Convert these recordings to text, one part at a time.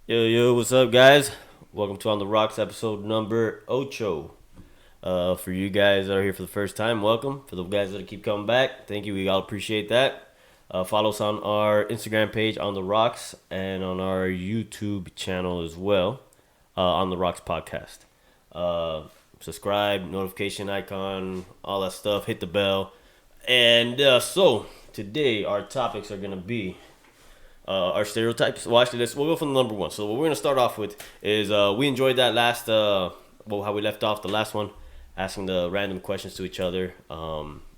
Yo, what's up, guys? Welcome to On the Rocks episode number ocho. For you guys that are here for the first time, welcome. For the guys that keep coming back, thank you. We all appreciate that. Follow us on our Instagram page, On the Rocks, and on our YouTube channel as well, On the Rocks Podcast. Subscribe, notification icon, all that stuff. Hit the bell. And so, today our topics are going to be our stereotypes. Well, actually, we'll go from the number one. So what we're going to start off with is we enjoyed that last, how we left off the last one, asking the random questions to each other.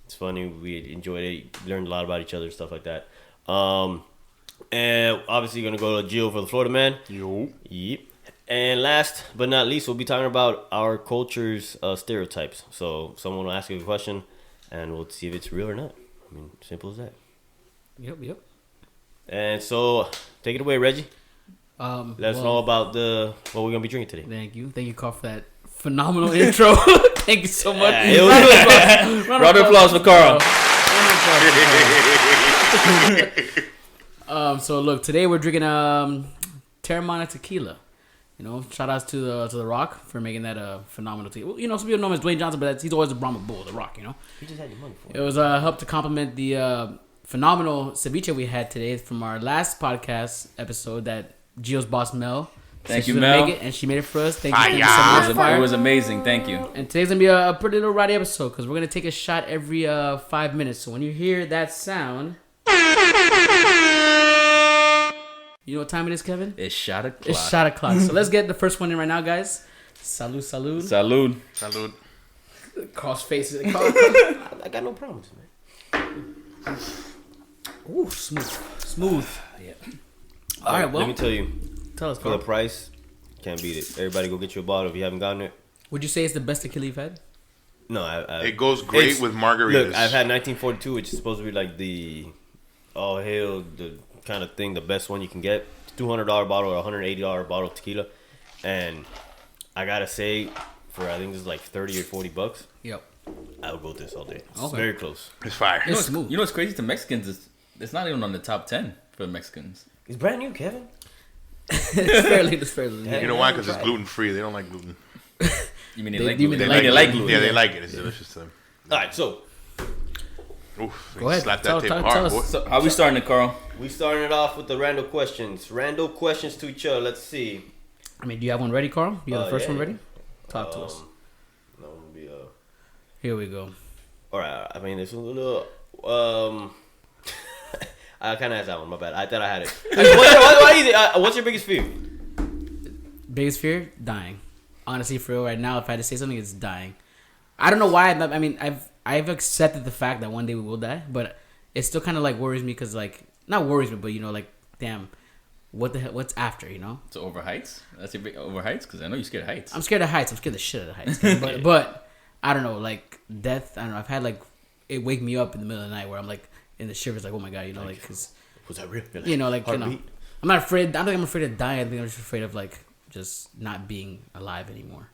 It's funny. We enjoyed it. Learned a lot about each other, stuff like that. And obviously going to go to Gio for the Florida man. Yep. And last but not least, we'll be talking about our culture's stereotypes. So someone will ask you a question, and we'll see if it's real or not. I mean, simple as that. Yep. And so, take it away, Reggie. Let us know about what we're gonna be drinking today. Thank you, Carl, for that phenomenal intro. Thank you so much. Round of applause for Carl. So look, today we're drinking Terramana tequila. You know, shout outs to the Rock for making that a phenomenal tea. You know, some people know him as Dwayne Johnson, but he's always the Brahma Bull, the Rock. You know, He just had your money for it was helped to complement the phenomenal ceviche we had today from our last podcast episode that Gio's boss Mel. Thank you, Mel. And she made it for us. Thank you so much. It was amazing. Thank you. And today's gonna be a pretty little rowdy episode because we're gonna take a shot every 5 minutes. So when you hear that sound, you know what time it is, Kevin? It's shot o'clock. It's shot o'clock. So let's get the first one in right now, guys. Salud. Salud. Carl's face. I got no problems, man. Ooh, smooth. Yeah. All right, well, let me tell you, tell us, for the Carl. price, can't beat it. Everybody go get you a bottle if you haven't gotten it. Would you say it's the best tequila you've had? No, it goes great with margaritas. Look, I've had 1942, which is supposed to be like the the kind of thing, the best one you can get. $200 bottle or $180 bottle of tequila, and I gotta say, for I think this is like $30 or $40. Yep. I would go with this all day. It's Okay. very close. It's fire. It's smooth. You know what's crazy to Mexicans? It's not even on the top 10 for the Mexicans. It's brand new, Kevin. It's fairly. Yeah. You know why? Because it's gluten free. They don't like gluten. You mean They- like you mean gluten? they like gluten? Yeah, they like it. It's delicious to them. All right, so Oof, Go ahead. Slap Tell- that table tell hard, us. boy. So how we starting it, Carl? we starting it off with the random questions. Random questions to each other. Let's see. I mean, do you have one ready, Carl? You have the first yeah. one ready? Talk to us. That one would be Here we go. all right. I mean, it's a little I kind of had that one. My bad. I thought I had it. What's your biggest fear? Biggest fear? Dying. Honestly, for real, right now, if I had to say something, it's dying. I don't know why. I mean, I've accepted the fact that one day we will die, but it still kind of like worries me because like not worries me, but you know, like damn, what the hell? What's after? You know? So over heights? That's your big over heights? Because I know you're scared of heights. I'm scared of heights. I'm scared of the shit out of heights. but I don't know, like death. I don't know. I've had like it wake me up in the middle of the night where I'm like in the shivers, like oh my god, you know, like because Was that real? you know, like you know, Heartbeat? I'm not afraid. I don't think I'm afraid of dying. I think I'm just afraid of like just not being alive anymore.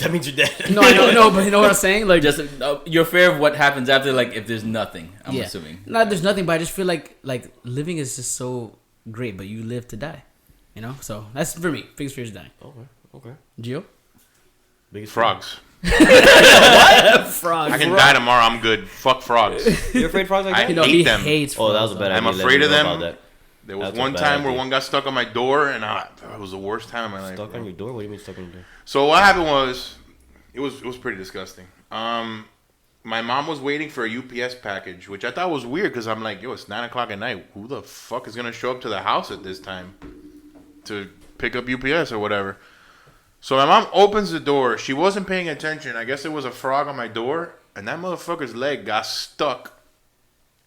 That means you're dead. No, I don't know, but you know what I'm saying? Like, Just your fear of what happens after, like if there's nothing. I'm yeah. assuming. No, there's nothing, but I just feel like living is just so great, but you live to die. You know, so that's for me. Biggest fear is dying. Okay. Gio? Biggest Frogs. Frog. I can die tomorrow. I'm good. Fuck frogs. fear. You afraid of frogs like I that? You know, hate he them. hates Oh, that was frogs, a bad I'm idea. afraid Let of me know them. about that. There was That's a one bad time where idea. one got stuck on my door, and it was the worst time of my life. Stuck bro. on your door? What do you mean stuck on your door? So what happened was, it was pretty disgusting. My mom was waiting for a UPS package, which I thought was weird because I'm like, yo, it's 9 o'clock at night. Who the fuck is gonna show up to the house at this time to pick up UPS or whatever? So my mom opens the door. She wasn't paying attention. I guess there was a frog on my door, and that motherfucker's leg got stuck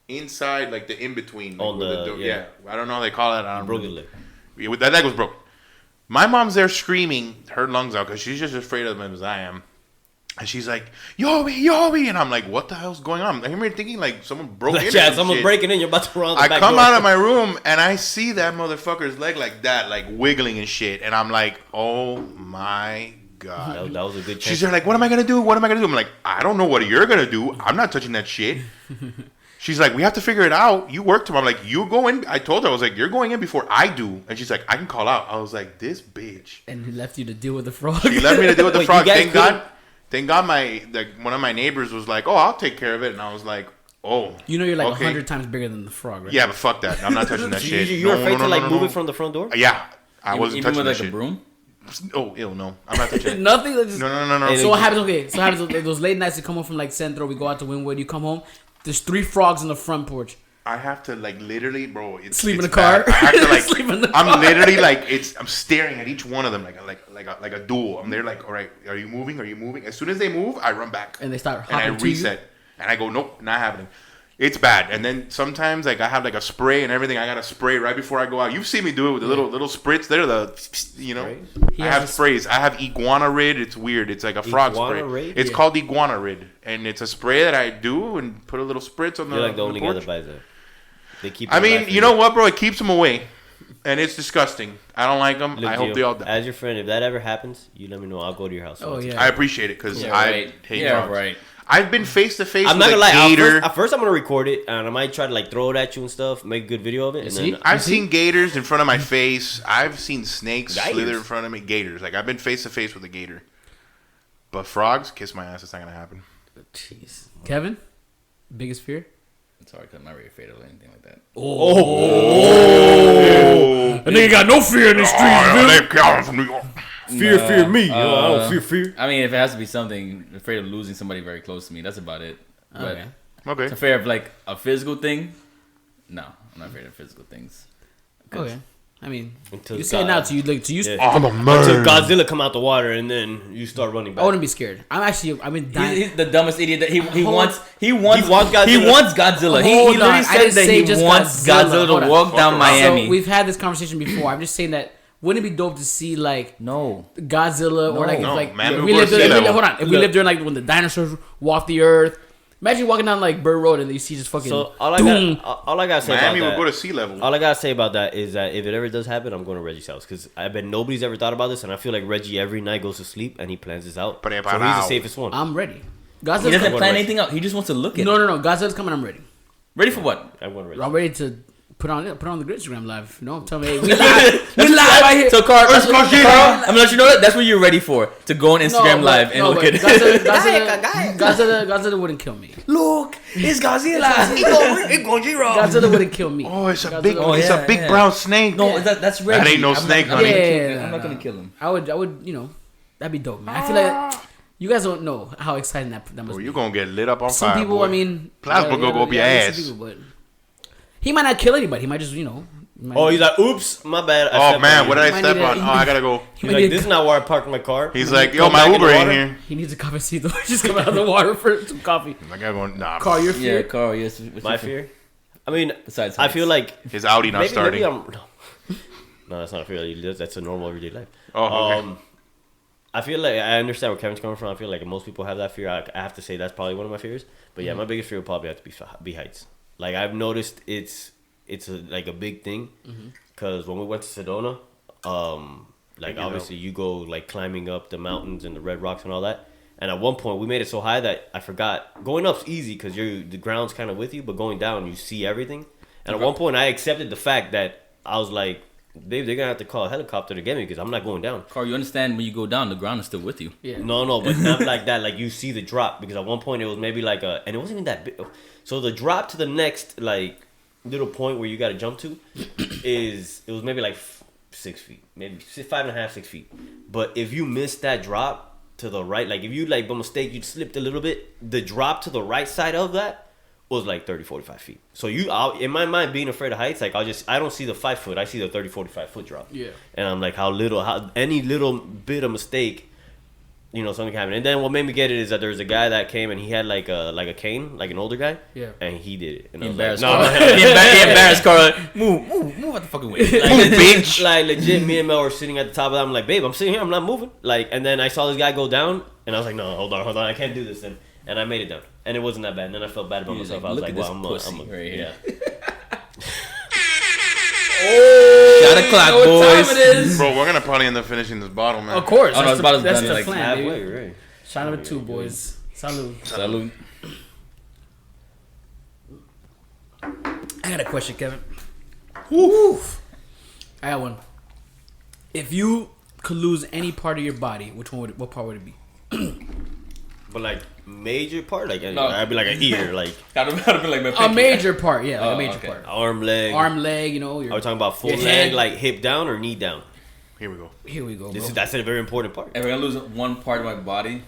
inside, like the in between. On the door. yeah. I don't know how they call it. I don't Broke know. your leg. Yeah, that leg was broken. My mom's there screaming her lungs out because she's just as afraid of them as I am. And she's like, Yobi! And I'm like, what the hell's going on? I remember thinking like someone broke in. Yeah, someone's breaking in. You're about to run. I come out of my room and I see that motherfucker's leg like that, like wiggling and shit. And I'm like, oh my God. That was a good chance. She's there like, what am I going to do? What am I going to do? I'm like, I don't know what you're going to do. I'm not touching that shit. She's like, we have to figure it out. You work tomorrow. I'm like, you go in. I told her, I was like, you're going in before I do. And she's like, I can call out. I was like, this bitch. And he left you to deal with the frog. He left me to deal with the Wait, frog. you guys Thank God one of my neighbors was like, oh, I'll take care of it. And I was like, oh. You know you're like okay. 100 times bigger than the frog, right? Yeah, but fuck that. I'm not touching that So shit. you're afraid to like move no. it from the front door? Yeah. I wasn't Even touching with that like a shit. broom. Oh, ew, no. I'm not touching it. Nothing. Just, No. Hey, So what happens? Okay, so what happens those late nights you come home from like Centro, we go out to Wynwood, you come home, there's 3 frogs on the front porch. I have to like literally, bro. Sleep in it's the car. bad. I have to like. Sleep in the I'm car. literally like I'm staring at each one of them like a duel. I'm there like, all right, are you moving? Are you moving? As soon as they move, I run back And they start and I hopping to you. reset and I go, nope, not happening. It's bad. And then sometimes like I have like a spray and everything. I got to spray right before I go out. You've seen me do it with the little spritz. They're Sprays? I have sprays. I have iguana rid. It's weird. It's like a frog spray. Iguana-rid? It's called iguana rid, and it's a spray that I do and put a little spritz on the. You're like the only guy porch. that buys that. They keep. I it mean, alive for you know what, bro? It keeps them away, and it's disgusting. I don't like them. Look, I hope Gio, they all die. as your friend, if that ever happens, you let me know. I'll go to your house. Oh, yeah. I appreciate it because Yeah, I right. hate Yeah, frogs. right. I've been face to face I'm with not a gonna lie. gator. At first, I'm gonna record it, and I might try to like throw it at you and stuff, make a good video of it. And see? then I've seen gators in front of my face. I've seen snakes Gators? slither in front of me. Gators. Like I've been face to face with a gator. But frogs, kiss my ass. It's not gonna happen. Jeez. Kevin, biggest fear? It's hard because I'm not really afraid of anything like that. A nigga got no fear in the They're coming from New York. fear me. I don't fear. I mean, if it has to be something, I'm afraid of losing somebody very close to me. That's about it. But Okay. Okay. it's afraid of like a physical thing. No, I'm not afraid of physical things. 'Cause Okay. I mean, Until you say it now to you like to you. Yeah. I'm a Until man. Godzilla come out the water, and then you start running I back. wouldn't be scared. I've been dying. He's the dumbest idiot that he Hold- wants. He wants wants Godzilla. He wants Godzilla. He Hold literally on, I said didn't that say he just wants Godzilla. Godzilla Hold to on. walk down Miami. So we've had this conversation before. I'm just saying that wouldn't it be dope to see like No. Godzilla or like No. if like man, if we we lived go to during, sea level. hold on if we lived during like when the dinosaurs walked the earth. Imagine walking down like Bird Road and you see just fucking. So all doom. I gotta say Miami about will that, go to sea level. all I gotta say about that is that if it ever does happen, I'm going to Reggie's house because I bet nobody's ever thought about this, and I feel like Reggie every night goes to sleep and he plans this out. So he's the Preparado. safest one. I'm ready. He Godzilla's doesn't coming. plan anything out. He just wants to look at No, it. no, no. Godzilla's coming. I'm ready. Ready for what? I'm going to Reggie. I'm ready to put on the Instagram live. You know, tell me, hey, we live right here. So, Carl, Let's go, Carl, Gino. I'm gonna let you know that that's what you're ready for. To go on Instagram No, live but- and no, look but at it. Godzilla wouldn't kill me. Look, it's Godzilla. Godzilla wouldn't kill me. Oh, it's a Godzilla big, would- it's yeah, a big yeah. brown snake. No, that's Reggie. That ain't no I'm snake, not, honey. Yeah, I'm not gonna kill him. I would, you know, that'd be dope, man. I feel like you guys don't know how exciting that must Bro, be. you gonna get lit up on Some fire. people, boy. I mean, Plasma go up your some ass. people, but he might not kill anybody. He might just, you know. he might- Oh, he's like, oops, my bad. I Oh stepped man, on what you. did I Might step need a- on? Oh, I gotta go. he He's might like, need this a- is not where I parked my car. He's like, yo, Come my back in Uber the ain't water. here. He needs a cafecito. Just come out of the water for some coffee. I gotta go. Nah, Carl, your Yeah, fear? Carl. Yes. what's My your fear. I mean, Besides, I feel like his Audi not maybe starting. I'm. No, that's not a fear. That's a normal everyday life. Oh, okay. I feel like I understand where Kevin's coming from. I feel like most people have that fear. I have to say that's probably one of my fears. But yeah, my biggest fear would probably have to be heights. Like I've noticed it's like a big thing because when we went to Sedona, like obviously you go like climbing up the mountains and the red rocks and all that. And at one point we made it so high that I forgot going up's easy because the ground's kind of with you, but going down you see everything. And at one point I accepted the fact that I was like, babe, they're gonna have to call a helicopter to get me because I'm not going down. Carl, you understand when you go down, the ground is still with you. Yeah. No, but not like that. Like you see the drop because at one point it was maybe like and it wasn't even that big. So the drop to the next like little point where you got to jump to it was maybe like 6 feet, maybe 5.5, 6 feet. But if you miss that drop to the right, like if you like by mistake you slipped a little bit, the drop to the right side of that was like 30, 45 feet. So in my mind, being afraid of heights, like I don't see the 5 foot, I see the 30, 45 foot drop. Yeah. And I'm like, how any little bit of mistake, you know, something can happen. And then what made me get it is that there's a guy that came and he had like a cane, like an older guy. Yeah. And he did it. And He I was like, embarrassed no, Carl. no, He embarrassed Carl. Move out the fucking way. like, bitch. like legit, me and Mel were sitting at the top of that. I'm like, babe, I'm sitting here, I'm not moving. Like, and then I saw this guy go down, and I was like, no, hold on, I can't do this. And I made it down, and it wasn't that bad. And then I felt bad about He was myself. like, I was look like, at this well, pussy right here. yeah. Shot o'clock, You know what time boys. it is? Bro, we're gonna probably end up finishing this bottle, man. Of course. Oh, no, that's it's about as that's done, the like, plan, Halfway, baby. right? Shot number 2, boys. Salud. Salud. got a question, Kevin. Woo. I got one. If you could lose any part of your body, what part would it be? But like major part, like No. I'd be like an ear, like Gotta be like my A pinky. major part, yeah, like a major okay. part. arm, leg. Arm, leg, you know. Are we talking about full your leg, head. like hip down or knee down? Here we go. Here we go, bro. That's a very important part. If we're gonna lose one part of my body,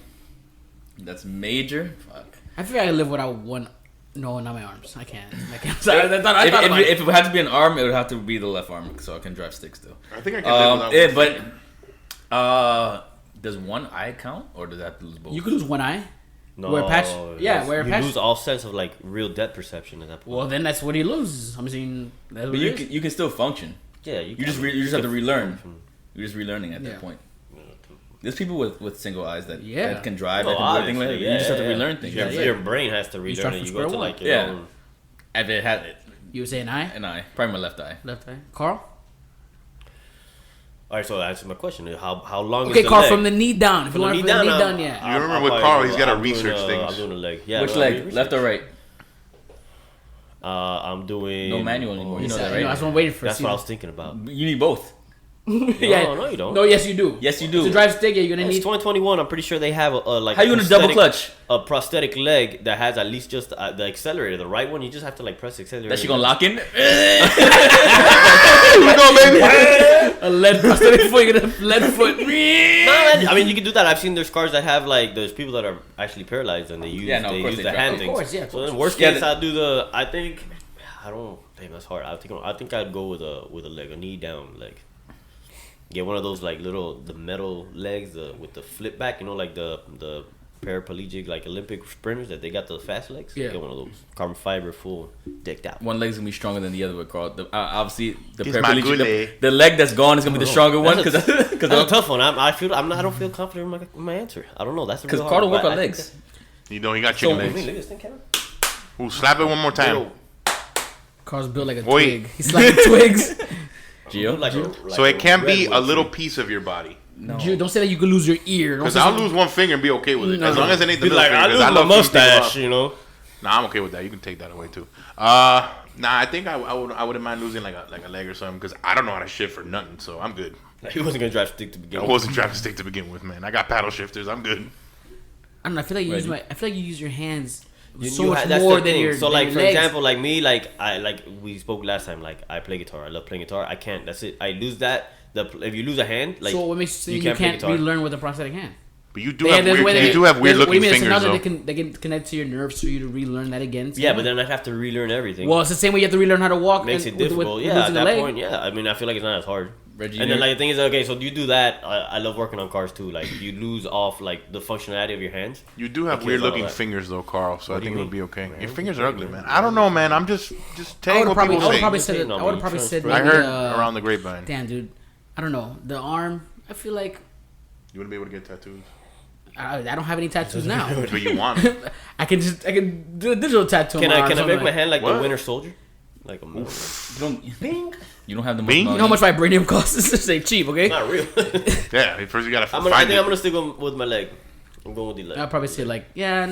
that's major. Fuck. I feel like I live without one. No, not my arms. I can't. Sorry, I thought about it. If it had to be an arm, it would have to be the left arm, so I can drive stick still. I think I can live without one. Does one eye count, or does that have to lose both? You could lose one eye. No, Wear a patch? Yeah, wear a you patch. lose all sense of like real depth perception at that point. Well, then that's what he loses. I'm saying that's what But it is. you can still function. Yeah, You just have to relearn. You're just relearning at Yeah. that point. There's people with single eyes that can drive, Oh, that can do everything like that. obviously, You just have to yeah. relearn things. Your brain has to relearn start it. from You go square to one. like your Yeah. own. If it had it, You would say an eye? an eye, probably my left eye. Left eye. Carl? All right, so answer my question. How long Okay, is the Carl, leg? from the knee down. If you From want the from knee the knee down, down, yeah. You remember with Carl, he's gotta research things. I'm doing the leg. Yeah. Which no, leg? research. Left or right? I'm doing No manual anymore. You know that, I right? know, that's what I'm waiting for. That's See, what I was thinking about. You need both. yeah. No, you don't. No, yes, you do. Yes, you To do. drive stick, yeah, you're going to It's need. 2021. I'm pretty sure they have a like. How you gonna double prosthetic- clutch? A prosthetic leg that has at least just the accelerator, the right one. You just have to like press the accelerator. That she gonna lock in? A lead prosthetic foot, you're going to lead foot. No, man, I mean you can do that. I've seen there's cars that have like there's people that are actually paralyzed and they use Yeah, no, of they course use they the drive. hand Of things. course, yeah, of So course. then worst Yeah, case, the- I'd do the. I don't. Damn, that's hard. I think I'd go with a leg, a knee down leg. Get one of those like the metal legs with the flip back. You know, like the paraplegic like Olympic sprinters that they got the fast legs. Yeah. Get one of those carbon fiber full decked out. One leg's gonna be stronger than the other with Carl. Obviously, the It's my good leg. the leg that's gone is gonna be the stronger one because That's a tough one. I don't feel confident in my answer. I don't know. That's because real Carl hard, don't work but on I think legs. You know, he got chicken that- legs. Look at this thing, Kevin. Ooh, slap it one more time. Carl's built like a Wait. twig. He's like twigs. Gio, So it can be a redwood little tree. piece of your body. no. Dude, don't say that you could lose your ear. Don't Because say I'll something- lose one finger and be okay with it. No, As long no. as it ain't the Be middle like, finger. I 'cause lose my love freaking people mustache, up. you know. Nah, I'm okay with that. You can take that away too. I think I wouldn't mind losing like a leg or something because I don't know how to shift for nothing, so I'm good. He wasn't gonna drive stick to begin I with. wasn't trying to stick to begin with, man. I got paddle shifters. I'm good. I don't know. I feel like you Right. use your hands You- so you much ha- that's more the than thing. your So than like your for legs. example, like me, like we spoke last time. Like I play guitar. I love playing guitar. I can't. That's it. I lose that. If you lose a hand, like so what makes you, you you can't can't play guitar. relearn with a prosthetic hand? But you do Yeah, have there's a way weird. they- You do have weird there's- what do you looking mean? So fingers now though. that they can connect to your nerves for you to relearn that again. yeah, but then I'd have to relearn everything. well, it's the same way you have to relearn how to walk. Makes and it difficult. with Yeah, at losing a that leg. point, yeah. I mean, I feel like it's not as hard. Reggie, And then you're- like the thing is, okay, so you do that. I love working on cars too. Like you lose off like the functionality of your hands. You do have I weird can't looking follow that. fingers though, Carl. So I do you think it'll mean? be okay. Man, Your what fingers do are you ugly, mean? man. I don't know, man. I'm just I telling would what people probably say. said it. No, I would you probably said transfer. I maybe, heard around the grapevine. Damn, dude. I don't know. The arm. I feel like You wouldn't be able to get tattoos, I don't have any tattoos now. but you want them. I can do a digital tattoo. Can on my I arm, make something my hand like What? the Winter Soldier? Like a metal. you don't have the Bing? most You know how much vibranium costs? This is like cheap, okay? Not real. Yeah, first you gotta I find think I'm it. gonna stick with my leg. I'm going with the leg. I'll probably say like, yeah.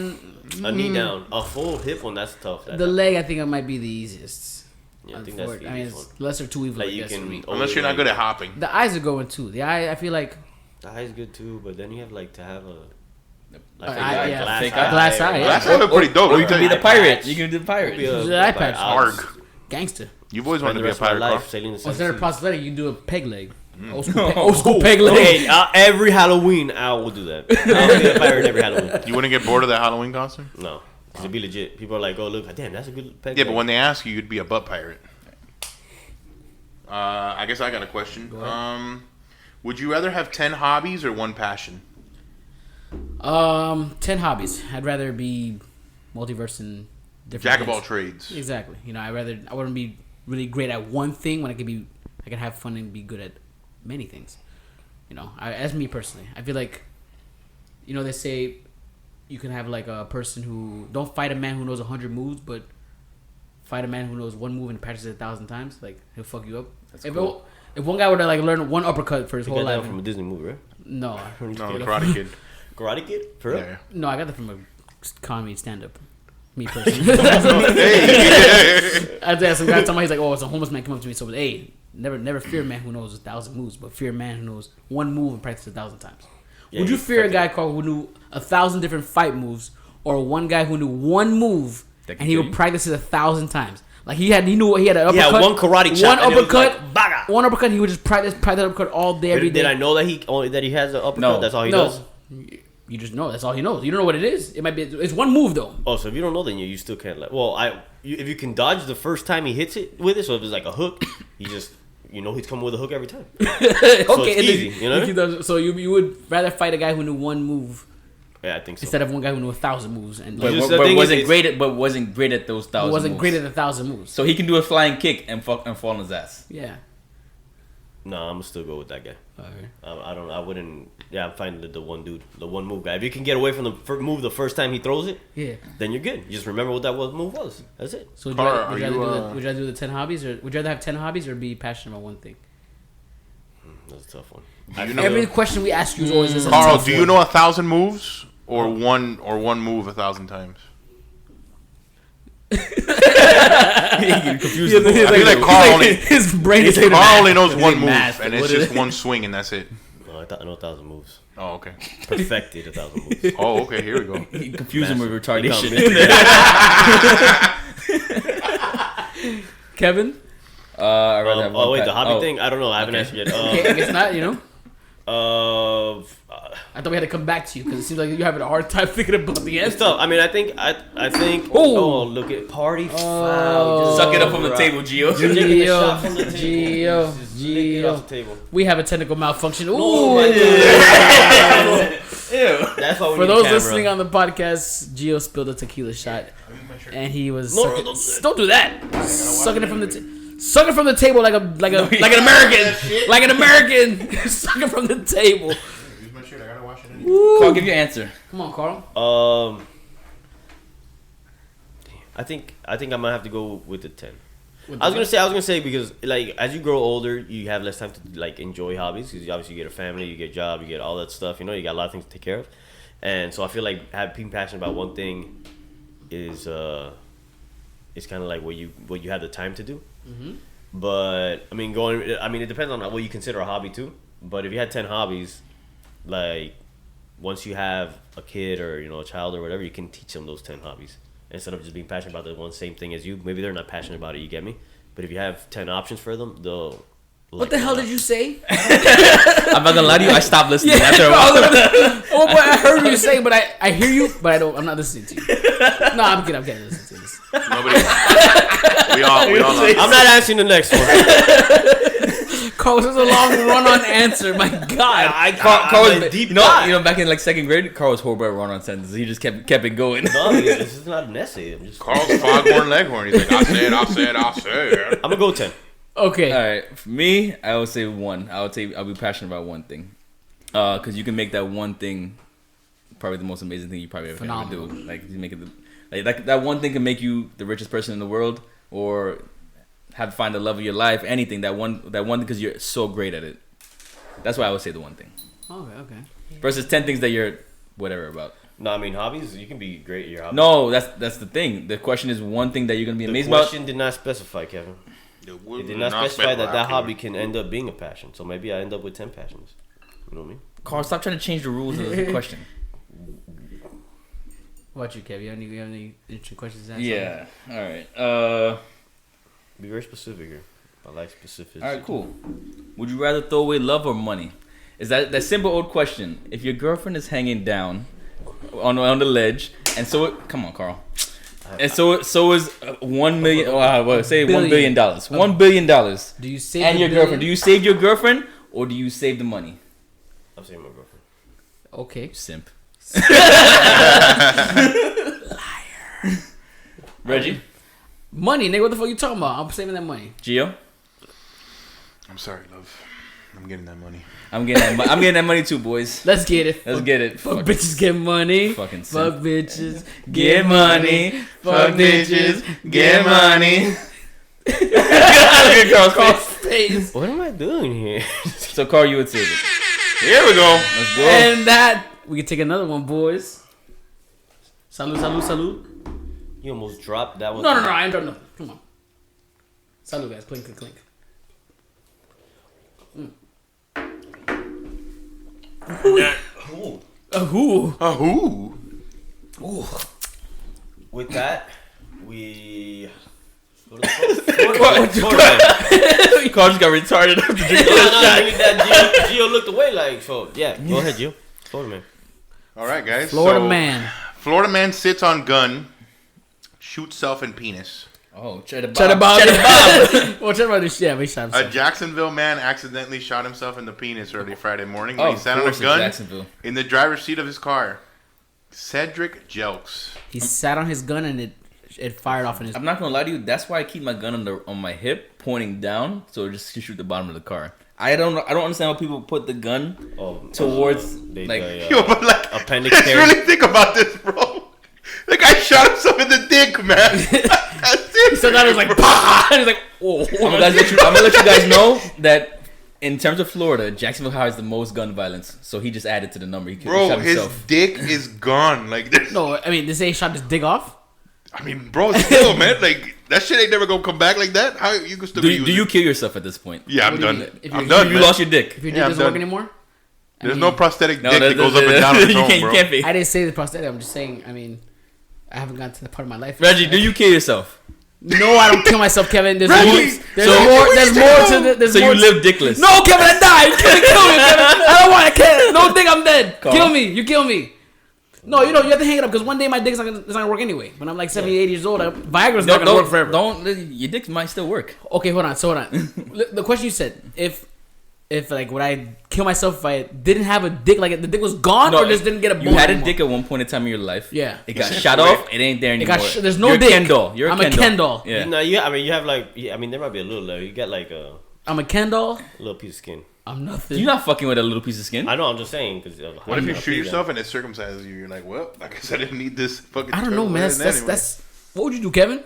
A knee down, a full hip one. That's tough. The leg, I think, it might be the easiest. Yeah, I think that's the I mean, easiest one. it's lesser two evil. Like I you guess, for me. can Unless you're not good at hopping. The eyes are going too. The eye, I feel like The eye is good too, but then you have like to have a yeah, fake glass eye, yeah. That's probably pretty dope. Or let you me can tell be you. the Eye pirate. patch. You can be the pirate. The eye patch. Arg. gangster. You've always wanted Spend to the be a rest of my pirate, life Carl. sailing the Instead seven of seas. prosthetic, you can do a peg leg. Old school peg leg. Okay, every Halloween I will do that. I'll be a pirate every Halloween. You wouldn't get bored of that Halloween costume? No, because it'd be legit. People are like, "Oh, look, damn, that's a good peg." Yeah, but when they ask you, you'd be a butt pirate. I guess I got a question. Would you rather have 10 hobbies or one passion? 10 hobbies. I'd rather be multiverse and different. Jack of things. all trades. Exactly. You know, I wouldn't be really great at one thing when I could have fun and be good at many things. You know, as me personally, I feel like, you know, they say you can have like a person who don't fight a man who knows 100 moves, but fight a man who knows one move and practices it 1,000 times. Like he'll fuck you up. That's if cool. if one guy would have like learned one uppercut for his You whole got that life, from a Disney movie, right? no, No, the Karate Kid. Karate Kid, for real? Yeah. no, I got that from a comedy stand up. Me personally. Hey. I had some guy talking about, he's like, oh, it's a homeless man come up to me. So, hey, never fear a man who knows 1,000 moves, but fear a man who knows one move and practice 1,000 times. Yeah, Would you fear a guy who knew 1,000 different fight moves, or one guy who knew one move and he would practice it 1,000 times? Like he knew he had an uppercut. Yeah, one karate chop. One uppercut. Like, baga. One uppercut. He would just practice uppercut all day, every day. Did I know that he has an uppercut? No. That's all he does. You just know that's all he knows. You don't know what it is. It might be. It's one move though. Oh, so if you don't know, then you still can't. If you can dodge the first time he hits it with it, so if it's like a hook, he just he's coming with a hook every time. Okay, so it's easy, you know. So you would rather fight a guy who knew one move. Yeah, I think so. Instead of one guy who knew 1,000 moves and wasn't great at those 1,000. Wasn't moves. great at 1,000 moves. So he can do a flying kick and fall on his ass. Yeah. No, I'm gonna still go with that guy. Okay. I wouldn't. Yeah, I'm fine with the one dude, the one move guy. If you can get away from the move the first time he throws it, Yeah. then you're good. You just remember what that move was. That's it. So would you rather do the 10 hobbies, or would you rather have 10 hobbies, or be passionate about one thing? That's a tough one. Every question we ask you is always this. Carl, do you know 1,000 moves or one move 1,000 times? You're confused. I feel like Carl only his brain is Carl only knows one move, math. and it's just one swing, and that's it. No, I know 1,000 moves. Oh, okay. Perfected 1,000 moves. Oh, okay. Here we go. You confuse him with retardation. Kevin? I'd rather have one the hobby thing? I don't know. I haven't answered yet. Okay, I guess not. I thought we had to come back to you because it seems like you're having a hard time thinking about the It's answer. tough. I mean, I think. Ooh. Oh, look at party foul. Suck it up from the table, Gio. You're taking a shot from the table. Gio. Just lick it off the table. We have a technical malfunction. Ooh. Oh, my God. Ew. That's why we For need those a camera. listening on the podcast, Gio spilled a tequila shot, and he was No, sucking, don't don't do that. Sucking it from the sucking from the table like an American, like an American. Sucking from the table. Use my shirt. I gotta wash it anyway. Woo. Carl, give your answer. Come on, Carl. I think I'm gonna have to go with the 10. I was gonna say because like as you grow older, you have less time to like enjoy hobbies because obviously you get a family, you get a job, you get all that stuff. You got a lot of things to take care of, and so I feel like being passionate about one thing is kind of like what you have the time to do. Mm-hmm. But I mean, it depends on what you consider a hobby too. But if you had 10 hobbies, like once you have a kid or a child or whatever, you can teach them those 10 hobbies instead of just being passionate about the one same thing as you. Maybe they're not passionate about it. You get me? But if you have 10 options for them, they'll. What the hell did you say? I'm not gonna lie to you. I stopped listening after a while. Oh, but I heard you say, but I hear you, but I'm not listening to you. No, I'm kidding. Listen to this. Nobody. we all know. I'm not answering the next one. Carl, this is a long run-on answer. My God. Carl was deep you know, back in like second grade, Carl was horrible at run-on sentences. He just kept it going. No, this is not an essay. I'm just. Carl's foghorn leghorn. He's like, I said. I'm gonna go 10. Okay. All right, for me, I would say 1. I'll be passionate about one thing, because you can make that one thing probably the most amazing thing you probably ever do. Like you make it that one thing can make you the richest person in the world, or have to find the love of your life. Anything that one because you're so great at it. That's why I would say the one thing. Okay. Versus 10 things that you're whatever about. No, I mean hobbies. You can be great at your hobbies. No, that's the thing. The question is one thing that you're gonna be amazed The about. question did not specify, Kevin. It did not specify that hobby can end up being a passion. So maybe I end up with 10 passions. You know what I mean? Carl, stop trying to change the rules of the question. What about you, Kev? You have any interesting questions to answer? Yeah. All right. Be very specific here. I like specifics. All right. Cool. Would you rather throw away love or money? Is that simple old question? If your girlfriend is hanging down on the ledge, and come on, Carl. And so is $1 million. Say $1 billion. $1 billion. Do you save and your girlfriend? Do you save your girlfriend or do you save the money? I'm saving my girlfriend. Okay. Simp. Liar. Reggie. Money, nigga. What the fuck you talking about? I'm saving that money. Gio. I'm sorry, love. I'm getting that money. I'm getting that money too, boys. Let's get it. Let's get it. Fuck bitches get money. Fucking Fuck simp. bitches Get money. Fuck bitches. Get money. Look at Carl's face. What am I doing here? So, Carl, you would save it. Here we go. Let's go. And that we can take another one, boys. Salud. You almost dropped that one. No, I ain't dropped nothing. Come on. Salud, guys. Clink, clink, clink. Ooh. Who? Who? Ooh. With that, we. Carl just got retarded after drinking that Gio looked away like so. Yeah, go ahead, Gio. Florida man. All right, guys. Florida man. Florida man sits on gun, shoots self in penis. Oh, Cheddar Bob. Cheddar Bob. Well, Cheddar Bob, yeah, we shot A himself. Jacksonville man accidentally shot himself in the penis early Friday morning Oh, when he of sat on a course it's gun Jacksonville. in the driver's seat of his car. Cedric Jelks. He sat on his gun and it fired off in his. I'm not gonna lie to you. That's why I keep my gun on my hip, pointing down, so just to shoot the bottom of the car. I don't understand how people put the gun towards like. Yo, but like, appendix let's tear. really think about this, bro. The guy shot himself in the dick, man. So that was like, bah! And he's like, oh. I'm gonna let you guys know that in terms of Florida, Jacksonville has the most gun violence. So he just added to the number. He Bro, shot his himself. dick is gone. Like, there's, No, I mean, they say he shot his dick off. I mean, bro, still, man. Like, that shit ain't never gonna come back like that. How you can still Do be you kill yourself at this point? Yeah, I'm What do you done. mean? If I'm you- done. You man. lost your dick. If your Yeah, dick I'm doesn't work done. anymore. I There's mean, no prosthetic dick that goes up and down on its you own, can't, bro. you can't be. I didn't say the prosthetic. I'm just saying. I mean, I haven't gotten to the part of my life. Reggie, do you kill yourself? No, I don't kill myself, Kevin. There's Reggie! more. There's So- more. There's more to the. There's So more you to- live dickless. No, Kevin, I died. You can't kill me, Kevin. I don't want. I can't. Don't think I'm dead. Carl. Kill me. You kill me. No, you have to hang it up because one day my dick's not gonna work anyway. When I'm like 70, 80 years old, Viagra's not gonna work forever. Your dick might still work. Okay, hold on. The question you said, if like would I kill myself if I didn't have a dick, like the dick was gone or just didn't get a bone You had a anymore? dick at one point in time in your life. Yeah. It got shot off. It ain't there It anymore. got there's no You're dick. A Ken doll. You're a I'm Ken a Ken doll. Yeah. No, you. I mean, you have like. I mean, there might be a little. You got like a I'm a Ken doll. little piece of skin. I'm nothing. You're not fucking with a little piece of skin. I know. I'm just saying because. What if you shoot yourself and it circumcises you? You're like, well, I guess I didn't need this fucking. I don't know, man. That's what would you do, Kevin?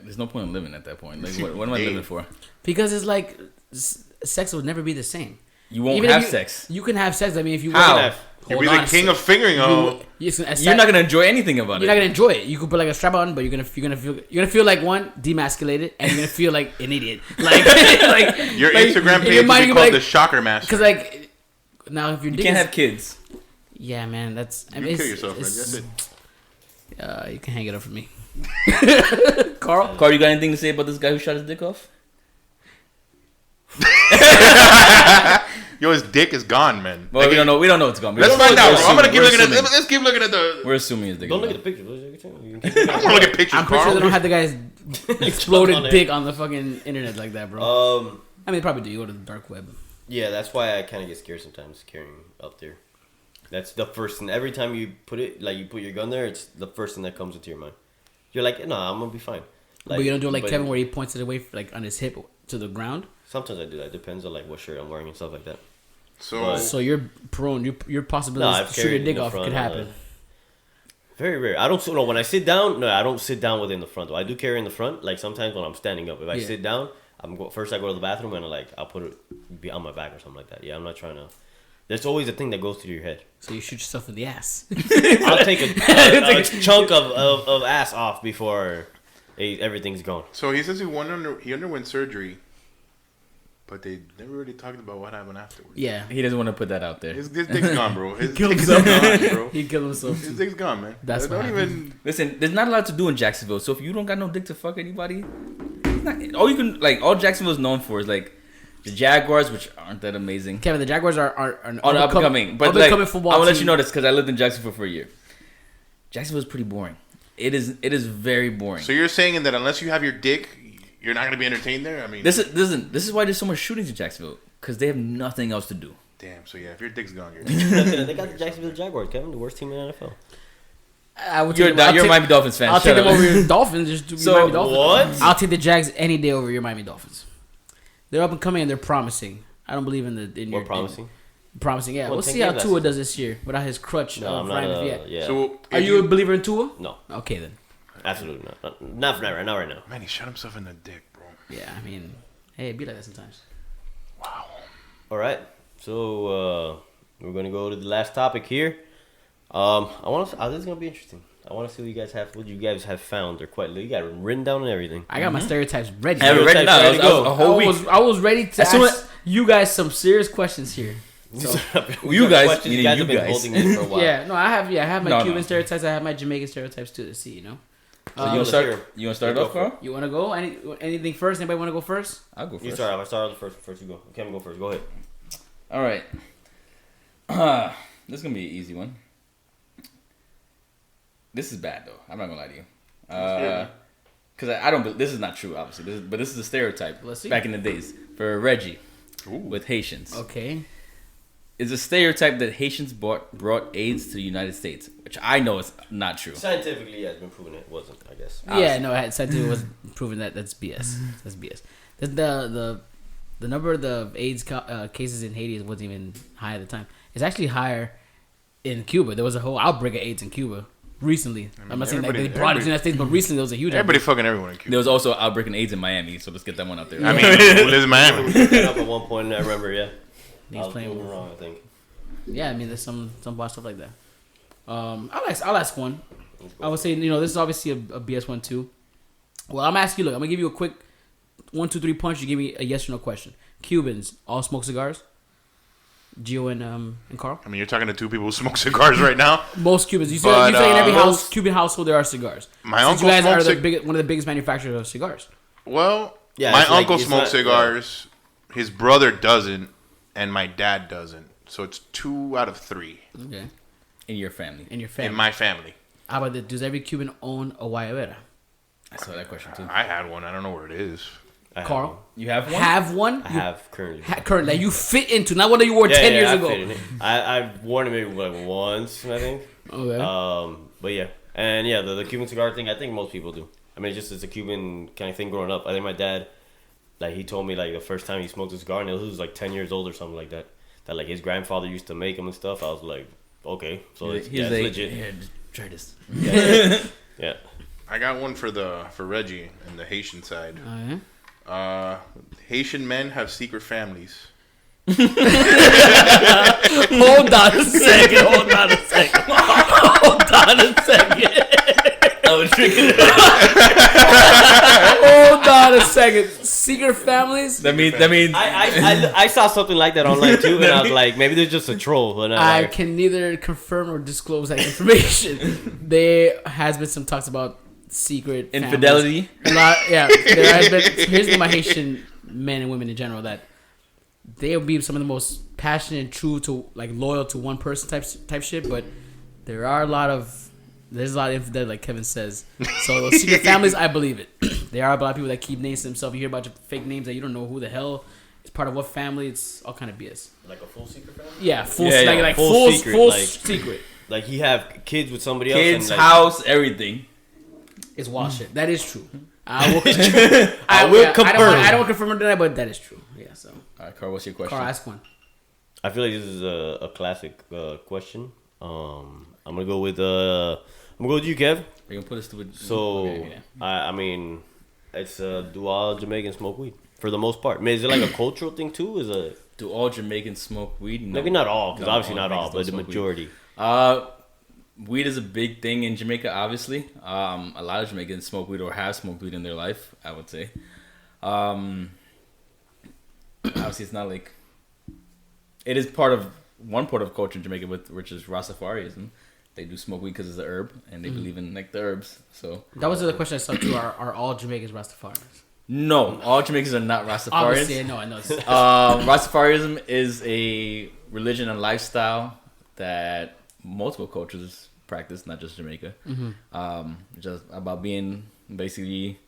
There's no point in living at that point. Like, what am I living for? Because it's like sex would never be the same. You won't Even if have you- sex. You can have sex. I mean, if you How? Hold You'll be on the a king sec. of fingering. Oh, You're not gonna enjoy anything about You're it. not gonna enjoy it. You could put like a strap on, but you're gonna feel like one demasculated, and you're gonna feel like an idiot. Like your like, Instagram in page your will mind, be you'll called like, the Shocker Master. because like now if your You dick can't is, have kids. yeah, man, that's I You mean, kill it's- yourself, man. it's- That's it. You can hang it up for me, Carl. Carl, you got anything to say about this guy who shot his dick off? Yo, his dick is gone, man. Well, Like, we don't know. We don't know what's going on. Let's find out, bro. I'm gonna keep We're looking at. assuming. Let's keep looking at the. We're assuming his dick. Don't is look at gone. the picture. I don't want to look at pictures, I'm pretty sure Carl. they don't have the guy's on exploded it. dick on the fucking internet like that, bro. I mean, they probably do. You go to the dark web. Yeah, that's why I kind of get scared sometimes carrying up there. That's the first thing. Every time you put it, like you put your gun there, it's the first thing that comes into your mind. You're like, nah, I'm gonna be fine. Like, But you don't do it like but Kevin, where he points it away like on his hip to the ground. Sometimes I do that. Depends on like what shirt I'm wearing and stuff like that. So, So you're prone. Your possibility I've to shoot your carried dick in the off front, could happen. Very rare. I don't. No, when I sit down, no, I don't sit down within the front. Though I do carry in the front. Like sometimes when I'm standing up, if I Yeah. sit down, first I go to the bathroom and I'll put it be on my back or something like that. Yeah, I'm not trying to. There's always a thing that goes through your head. So you shoot yourself in the ass. I'll take a chunk of ass off before everything's gone. so he says he underwent surgery, but they never really talked about what happened afterwards. Yeah, He doesn't want to put that out there. His dick's gone, bro. His killed dick's himself. gone, bro. he killed himself. His dick's gone, man. That's what don't happened. even. Listen, there's not a lot to do in Jacksonville. So if you don't got no dick to fuck anybody, all you can all Jacksonville's known for is like the Jaguars, which aren't that amazing. Kevin, the Jaguars are an On up and coming, but like, football I'm gonna let you team. know this because I lived in Jacksonville for a year. Jacksonville's pretty boring. It is very boring. So you're saying that unless you have your dick, you're not gonna be entertained there? I mean, This is why there's so much shootings in Jacksonville because they have nothing else to do. damn. So yeah, if your dick's gone, you're. They got the Jacksonville Jaguars, Kevin, the worst team in the NFL. I would You're take them- I'll a take- Miami Dolphins fan. I'll Shut take them up. over your Dolphins. Just to be So, Miami Dolphins. what? I'll take the Jags any day over your Miami Dolphins. They're up and coming and they're promising. I don't believe in We're promising. Promising, yeah. Well, We'll 10 see how games Tua last does this year without his crutch. No, I'm not. Ryan, yeah. Yeah. So Are if you a believer in Tua? No, Okay then. absolutely not. Not for right now. Man, he shot himself in the dick, bro. Yeah, I mean, hey, it be like that sometimes. Wow. All right. So we're gonna go to the last topic here. I want to. This is gonna be interesting. I want to see what you guys have found. They're quite. You got it written down and everything. I got my stereotypes ready. I have it ready now. Ready to go. A whole week. I was ready to ask you guys some serious questions here. So, you guys, you guys have been holding it for a while. Yeah, no, I have my Cuban stereotypes. I have my Jamaican stereotypes too to see. You know. So you want to start it off, Carl? You want to go? Anything first? Anybody want to go first? I'll go first. You start off. I start off first. First you go. Kevin, go first. Go ahead. All right. This is gonna be an easy one. This is bad though. I'm not gonna lie to you. Because I don't. This is not true, obviously. But this is a stereotype. Let's see. Back in the days for Reggie with Haitians. Okay. It's a stereotype that Haitians brought AIDS to the United States, which I know is not true. Scientifically, has been proven it wasn't. I guess. Yeah, no, scientifically was proven that that's BS. That's BS. The number of the AIDS cases in Haiti wasn't even high at the time. It's actually higher in Cuba. There was a whole outbreak of AIDS in Cuba recently. I'm not saying that they brought it to the United States, but recently there was a huge Everybody outbreak. fucking everyone in Cuba. There was also an outbreak in AIDS in Miami, so let's get that one out there. I mean, who lives in Miami? We looked that up at one point, and I remember. Yeah. I was playing moving wrong. I think. Yeah, I mean, there's some wild stuff like that. I'll ask one. I would say, this is obviously a BS one too. Well, I'm asking you. Look, I'm gonna give you a quick 1, 2, 3 punch. You give me a yes or no question. Cubans all smoke cigars. Gio and Carl. I mean, you're talking to two people who smoke cigars right now. Most Cubans. You say in every Cuban household there are cigars. My uncle you guys are smokes one of the biggest manufacturers of cigars. Well, Yeah, my it's like- uncle it's smokes not- cigars. His brother doesn't, and my dad doesn't. So it's 2 out of 3 Okay. In your family. In your family. in my family. How about this? Does every Cuban own a guayabera? I saw that question too. I had one. I don't know where it is. I have Carl? one. You have one? Have one? I have currently. Current that you fit into, not one that you wore 10 years I ago. fit in it. I've worn it maybe like once, I think. Okay. But yeah, and yeah, the Cuban cigar thing. I think most people do. I mean, it's a Cuban kind of thing growing up. I think my dad, like, he told me like the first time he smoked a cigar, and he was like 10 years old or something like that. That like his grandfather used to make them and stuff. I was like, okay, so it's legit. Yeah, just try this. Yeah. I got one for Reggie and the Haitian side. Oh, yeah? Haitian men have secret families. Hold on a second. I was drinking Hold on a second. Secret families? That means I saw something like that online too, and I was like, maybe there's just a troll. And I can neither confirm or disclose that information. There has been some talks about secret infidelity. There has been. Here's my Haitian men and women in general that they'll be some of the most passionate and true to, like, loyal to one person type shit, but there's a lot of infidelity, like Kevin says. So those secret families, I believe it. There are a lot of people that keep names to themselves. You hear about fake names that you don't know who the hell is part of what family. It's all kind of BS. like a full secret family. Yeah, full Full secret, secret. Like he have kids with somebody else. Kids, and, like, house, everything. It's wild shit. That is true. I will confirm. I don't confirm or deny, but that is true. Yeah. So, All right, Carl, what's your question? Carl, ask one. I feel like this is a classic question. I'm gonna go with you, Kev. Are you gonna put us to a... So Okay, yeah. I mean, it's do all Jamaicans smoke weed for the most part? I mean, is it like a cultural thing too? Is it Do all Jamaicans smoke weed? No. maybe not all? Because No, obviously all not all, Jamaicans but the don't smoke weed. majority. Weed is a big thing in Jamaica, obviously. A lot of Jamaicans smoke weed or have smoked weed in their life, I would say. Obviously, it's not like... It is one part of culture in Jamaica, which is Rastafarianism. They do smoke weed because it's an herb, and they believe in, like, the herbs. So That was the other question I saw too. Are all Jamaicans Rastafarians? no, all Jamaicans are not Obviously, I Rastafarians. know. Rastafarianism is a religion and lifestyle that multiple cultures practice, not just Jamaica. Just about being basically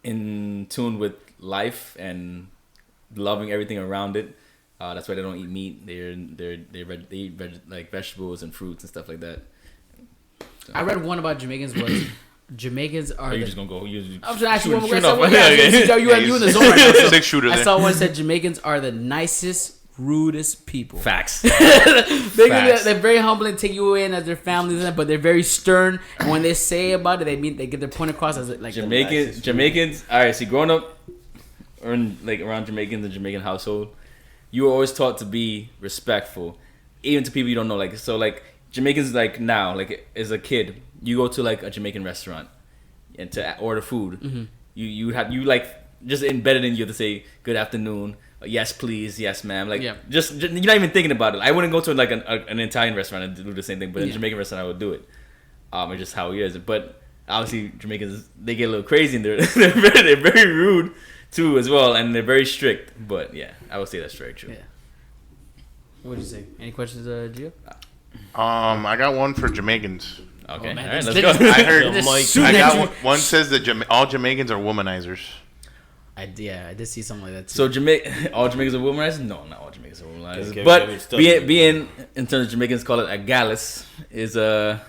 in tune with life and loving everything around it. That's why they don't eat meat. They eat like vegetables and fruits and stuff like that. So. I read one about Jamaicans was Jamaicans are. Are you the, just gonna go? I'm just asking one. shoot You off. in the zone right now. So 6 shooter I there. saw one said Jamaicans are the nicest, rudest people. Facts. They're very humble and take you in as their families, but they're very stern. And when they say about it, they get their point across as like Jamaicans. All right, see, growing up, around Jamaicans and Jamaican household, you were always taught to be respectful, even to people you don't know. Like, so, like, Jamaicans, like, now, like, as a kid, you go to like a Jamaican restaurant and to order food, you like just embedded in you to say good afternoon, yes please, yes ma'am, like just you're not even thinking about it. I wouldn't go to like an Italian restaurant and do the same thing, but in a Jamaican restaurant I would do it. It's just how he is. But obviously Jamaicans, they get a little crazy and they're very rude too as well, and they're very strict. But yeah, I would say that's very true. Yeah. What would you say? Any questions, Gio? I got one for Jamaicans. Okay, man, all right, this- let's go. I heard. This- I got one says that all Jamaicans are womanizers. I did see something like that too. So all Jamaicans are womanizers? No, not all Jamaicans are womanizers. Okay, but maybe still- being in terms of Jamaicans call it a gallus is you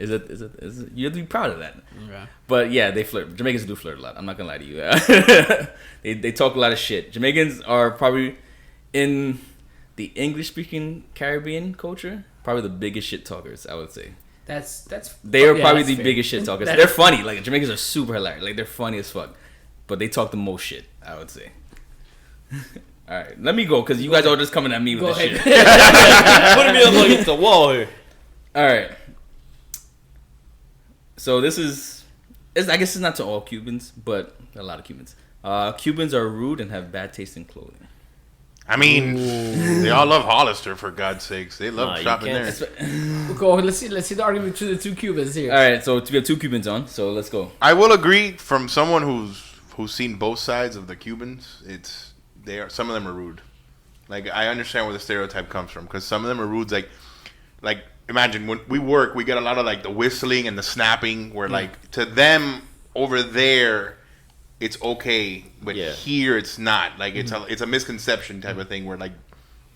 have to be proud of that. Okay. But yeah, they flirt. Jamaicans do flirt a lot. I'm not gonna lie to you. they talk a lot of shit. Jamaicans are probably in the English speaking Caribbean culture probably the biggest shit talkers, I would say. They are probably the biggest shit talkers. They're funny. Like Jamaicans are super hilarious. Like they're funny as fuck. But they talk the most shit, I would say. All right, let me go because you guys are just coming at me with this shit. Putting me up against the wall here. All right. So this is, I guess it's not to all Cubans, but a lot of Cubans. Cubans are rude and have bad taste in clothing. I mean, they all love Hollister, for God's sakes. They love shopping there. Go. Let's see the argument between the two Cubans here. All right, so we have two Cubans on, so let's go. I will agree from someone who's seen both sides of the Cubans. Some of them are rude. Like I understand where the stereotype comes from because some of them are rude. Like imagine when we work, we get a lot of like the whistling and the snapping. Where like to them over there, it's okay, but here it's not. Like it's a misconception type of thing where like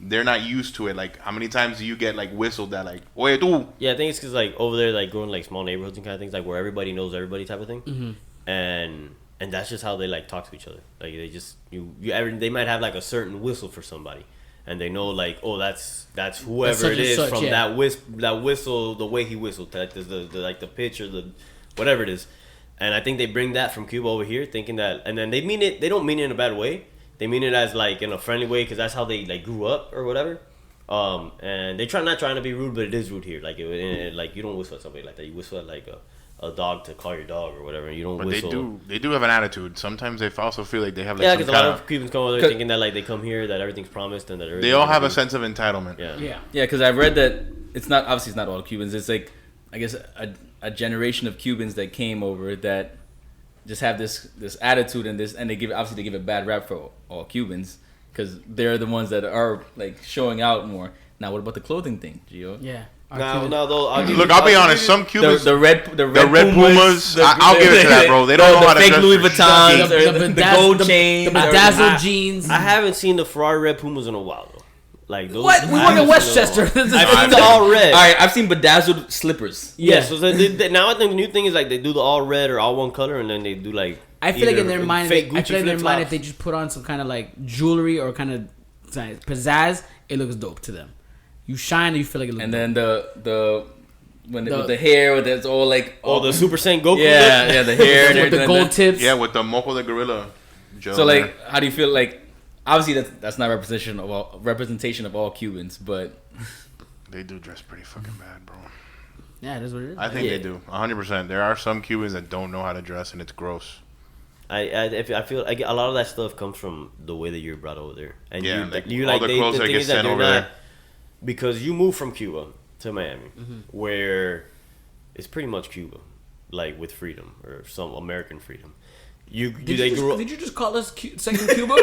they're not used to it. Like how many times do you get like whistled at like oye tú? Yeah, I think it's because like over there, like growing like small neighborhoods and kind of things, like where everybody knows everybody type of thing, and that's just how they like talk to each other. Like they just they might have like a certain whistle for somebody, and they know like that's whoever it is from that whistle, the way he whistled, like the pitch or the whatever it is. And I think they bring that from Cuba over here, thinking that, and then they mean it. They don't mean it in a bad way. They mean it as like in a friendly way because that's how they like grew up or whatever. And they not trying to be rude, but it is rude here. Like like you don't whistle at somebody like that. You whistle at like a dog to call your dog or whatever. You don't whistle. But they do have an attitude. Sometimes they also feel like they have like because a lot of Cubans come over there thinking that like they come here that everything's promised and that they all have a sense of entitlement. Yeah. Because I've read that it's not all Cubans. It's like I guess a generation of Cubans that came over that just have this attitude and they give a bad rap for all Cubans because they're the ones that are like showing out more. Now, what about the clothing thing, Gio? Yeah. I'll be honest. Some Cubans, the red Pumas. I'll give it to that, bro. They don't know how to fake dress Louis for Vuittons, the gold chain, the bedazzled jeans. I haven't seen the Ferrari red Pumas in a while though. Like those, what? We work in Westchester. I've seen the all red. All right, I've seen bedazzled slippers. Yeah. So now I think the new thing is like they do the all red or all one color, and then they do like. I feel like in their mind, if they just put on some kind of like jewelry or kind of pizzazz, it looks dope to them. You shine, you feel like it looks. And then with the hair, with it's all like the Super Saiyan Goku. Yeah, the hair with the gold tips. Yeah, with the Moco the Gorilla. So like, how do you feel like? Obviously, that's not representation of all Cubans, but they do dress pretty fucking bad, bro. Yeah, it is what it is. I think they do, 100%. There are some Cubans that don't know how to dress, and it's gross. I feel like a lot of that stuff comes from the way that you're brought over there, and yeah, all the clothes that get sent over there. Because you moved from Cuba to Miami, where it's pretty much Cuba, like with freedom or some American freedom. Did you just call us second Cuba?